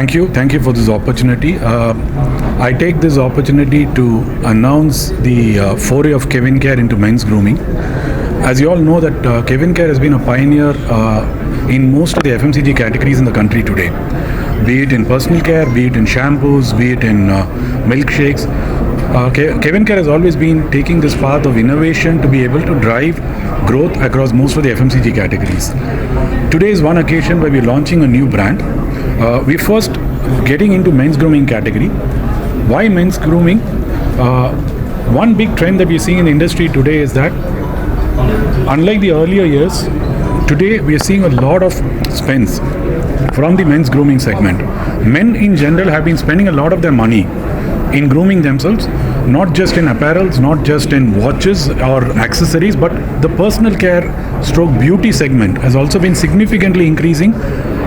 Thank you for this opportunity. I take this opportunity to announce the foray of Kevin Care into men's grooming. As you all know that Kevin Care has been a pioneer in most of the FMCG categories in the country today. Be it in personal care, be it in shampoos, be it in milkshakes. Kevin Care has always been taking this path of innovation to be able to drive growth across most of the FMCG categories. Today is one occasion where we're launching a new brand. We're first getting into men's grooming category. Why men's grooming? One big trend that we're seeing in the industry today is that unlike the earlier years, today we are seeing a lot of spends from the men's grooming segment. Men in general have been spending a lot of their money in grooming themselves, not just in apparels, not just in watches or accessories, but the personal care stroke beauty segment has also been significantly increasing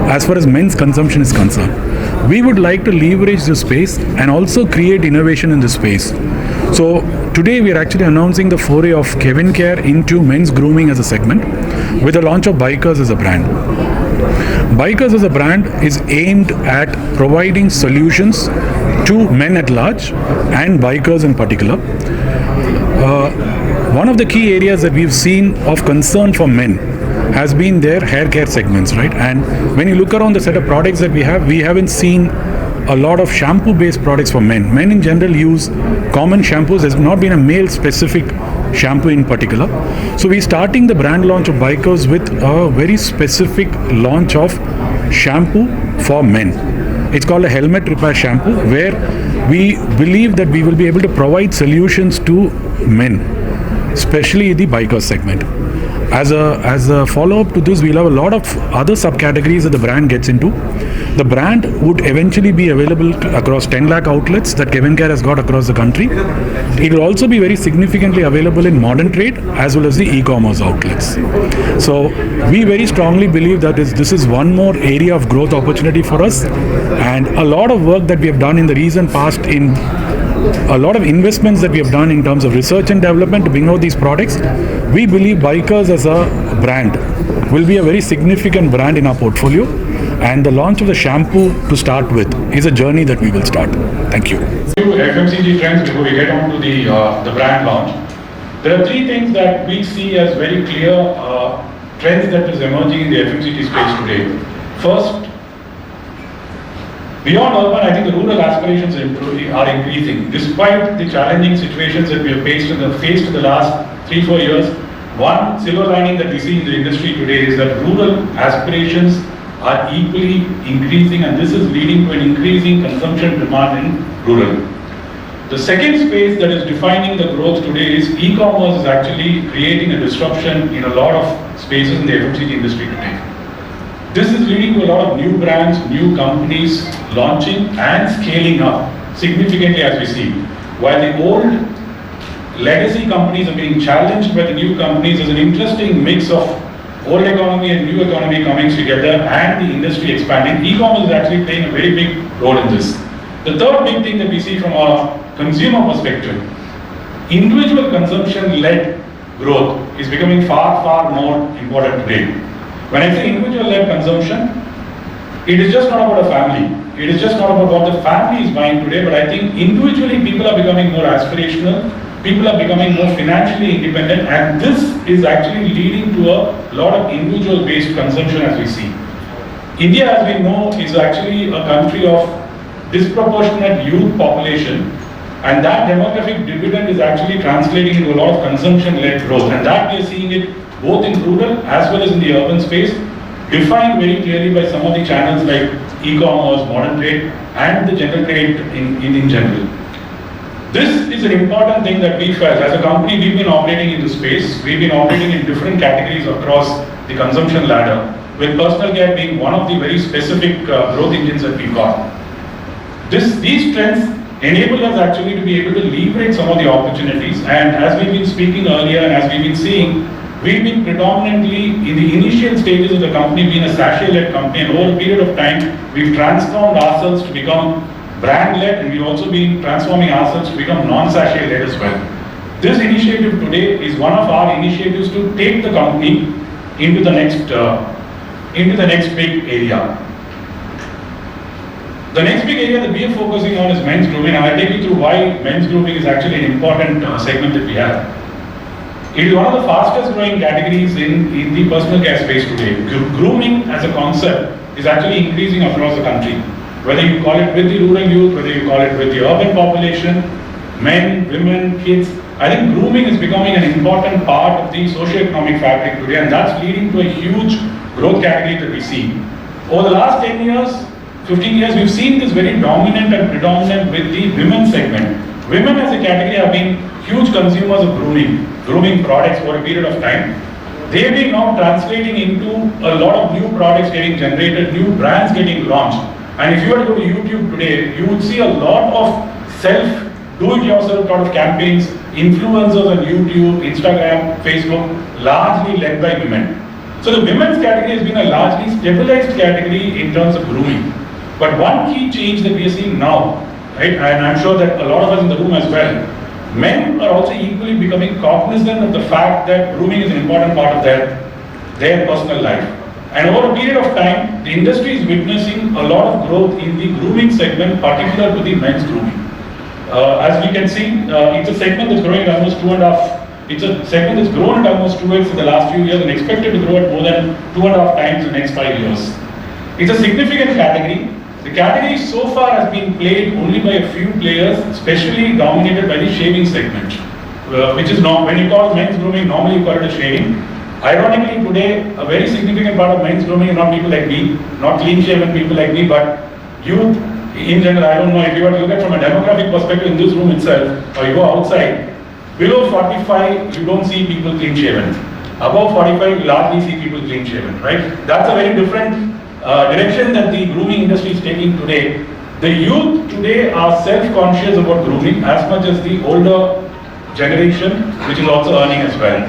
as far as men's consumption is concerned. We would like to leverage this space and also create innovation in this space. So today we are actually announcing the foray of Kevin Care into men's grooming as a segment with the launch of Bikers as a brand. Bikers as a brand is aimed at providing solutions to men at large and bikers in particular. One of the key areas that we've seen of concern for men has been their hair care segments, right? And when you look around the set of products that we haven't seen a lot of shampoo-based products for men. Men in general use common shampoos. There's not been a male-specific shampoo in particular. So we're starting the brand launch of Bikers with a very specific launch of shampoo for men. It's called a helmet repair shampoo, where we believe that we will be able to provide solutions to men, especially the biker segment. As a follow-up to this, we'll have a lot of other subcategories that the brand gets into. The brand would eventually be available across 10 lakh outlets that Kevin Care has got across the country. It will also be very significantly available in modern trade as well as the e-commerce outlets. So we very strongly believe that this is one more area of growth opportunity for us, and a lot of work that we have done in the recent past, in a lot of investments that we have done in terms of research and development to bring out these products. We believe Bikers as a brand will be a very significant brand in our portfolio, and the launch of the shampoo to start with is a journey that we will start. Thank you. FMCG trends before we get on to the brand launch. There are three things that we see as very clear trends that is emerging in the FMCG space today. First, beyond urban, I think the rural aspirations are increasing. Despite the challenging situations that we have faced in the last 3-4 years, one silver lining that we see in the industry today is that rural aspirations are equally increasing, and this is leading to an increasing consumption demand in rural. The second space that is defining the growth today is e-commerce is actually creating a disruption in a lot of spaces in the FMCG industry today. This is leading to a lot of new brands, new companies launching and scaling up significantly as we see. While the old legacy companies are being challenged by the new companies, there's an interesting mix of old economy and new economy coming together and the industry expanding. E-commerce is actually playing a very big role in this. The third big thing that we see from a consumer perspective, individual consumption-led growth is becoming far, far more important today. When I say individual-led consumption, it is just not about a family. It is just not about what the family is buying today, but I think individually people are becoming more aspirational, people are becoming more financially independent, and this is actually leading to a lot of individual-based consumption as we see. India, as we know, is actually a country of disproportionate youth population, and that demographic dividend is actually translating into a lot of consumption-led growth, and that we are seeing it both in rural as well as in the urban space, defined very clearly by some of the channels like e-commerce, modern trade, and the general trade in general. This is an important thing that we felt. As a company, we've been operating in this space. We've been operating in different categories across the consumption ladder, with personal care being one of the very specific growth engines that we've got. These trends enable us actually to be able to leverage some of the opportunities, and as we've been speaking earlier and as we've been seeing, we've been predominantly in the initial stages of the company being a sachet-led company, and over a period of time, we've transformed ourselves to become brand-led, and we've also been transforming ourselves to become non-sachet-led as well. This initiative today is one of our initiatives to take the company into the next big area. The next big area that we are focusing on is men's grooming, and I'll take you through why men's grooming is actually an important segment that we have. It is one of the fastest growing categories in the personal care space today. Grooming as a concept is actually increasing across the country. Whether you call it with the rural youth, whether you call it with the urban population, men, women, kids, I think grooming is becoming an important part of the socio-economic fabric today, and that's leading to a huge growth category that we see. Over the last 10 years, 15 years, we've seen this very dominant and predominant with the women segment. Women as a category have been huge consumers of grooming products for a period of time. They've been now translating into a lot of new products getting generated, new brands getting launched. And if you were to go to YouTube today, you would see a lot of do-it-yourself sort of campaigns, influencers on YouTube, Instagram, Facebook, largely led by women. So the women's category has been a largely stabilized category in terms of grooming. But one key change that we are seeing now, right, and I'm sure that a lot of us in the room as well, men are also equally becoming cognizant of the fact that grooming is an important part of their personal life. And over a period of time, the industry is witnessing a lot of growth in the grooming segment, particular to the men's grooming. As we can see, it's a segment that's growing at almost 2.5. It's a segment that's grown at almost 2x in the last few years and expected to grow at more than 2.5 times in the next 5 years. It's a significant category. The category so far has been played only by a few players, especially dominated by the shaving segment, which is when you call men's grooming, normally you call it a shaving. Ironically, today, a very significant part of men's grooming is not people like me, not clean-shaven people like me, but youth in general. I don't know if you were to look at from a demographic perspective in this room itself, or you go outside, below 45, you don't see people clean-shaven. Above 45, you largely see people clean-shaven, right? That's a very different direction that the grooming industry is taking today. The youth today are self-conscious about grooming as much as the older generation, which is also earning as well.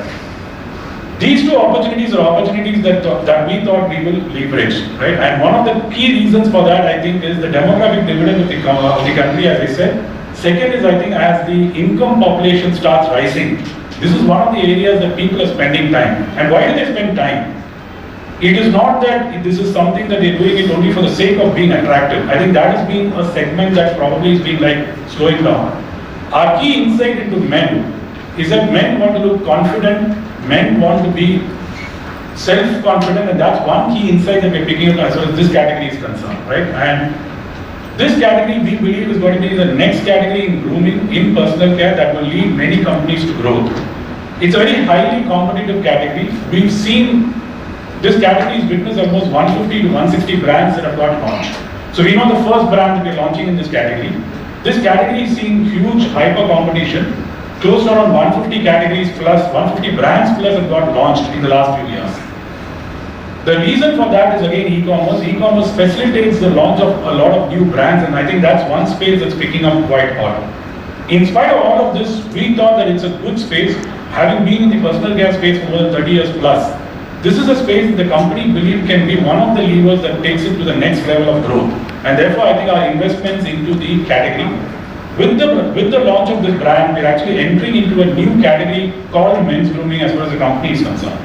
These two opportunities are opportunities that we thought we will leverage, right? And one of the key reasons for that, I think, is the demographic dividend of the country, as I said. Second is, I think, as the income population starts rising, this is one of the areas that people are spending time. And why do they spend time? It is not that this is something that they're doing it only for the sake of being attractive. I think that has been a segment that probably has been like slowing down. Our key insight into men is that men want to look confident, men want to be self-confident, and that's one key insight that we're picking up as far as this category is concerned, right? And this category we believe is going to be the next category in grooming, in personal care, that will lead many companies to growth. It's a very highly competitive category. We've seen this category is witnessed almost 150 to 160 brands that have got launched. So we know the first brand that we're launching in this category. This category is seeing huge hyper competition. Close to around 150 categories plus, 150 brands plus have got launched in the last few years. The reason for that is again e-commerce. E-commerce facilitates the launch of a lot of new brands, and I think that's one space that's picking up quite hard. In spite of all of this, we thought that it's a good space, having been in the personal care space for more than 30 years plus. This is a space that the company believe can be one of the levers that takes it to the next level of growth. And therefore, I think our investments into the category, with the launch of this brand, we're actually entering into a new category called men's grooming as far as the company is concerned.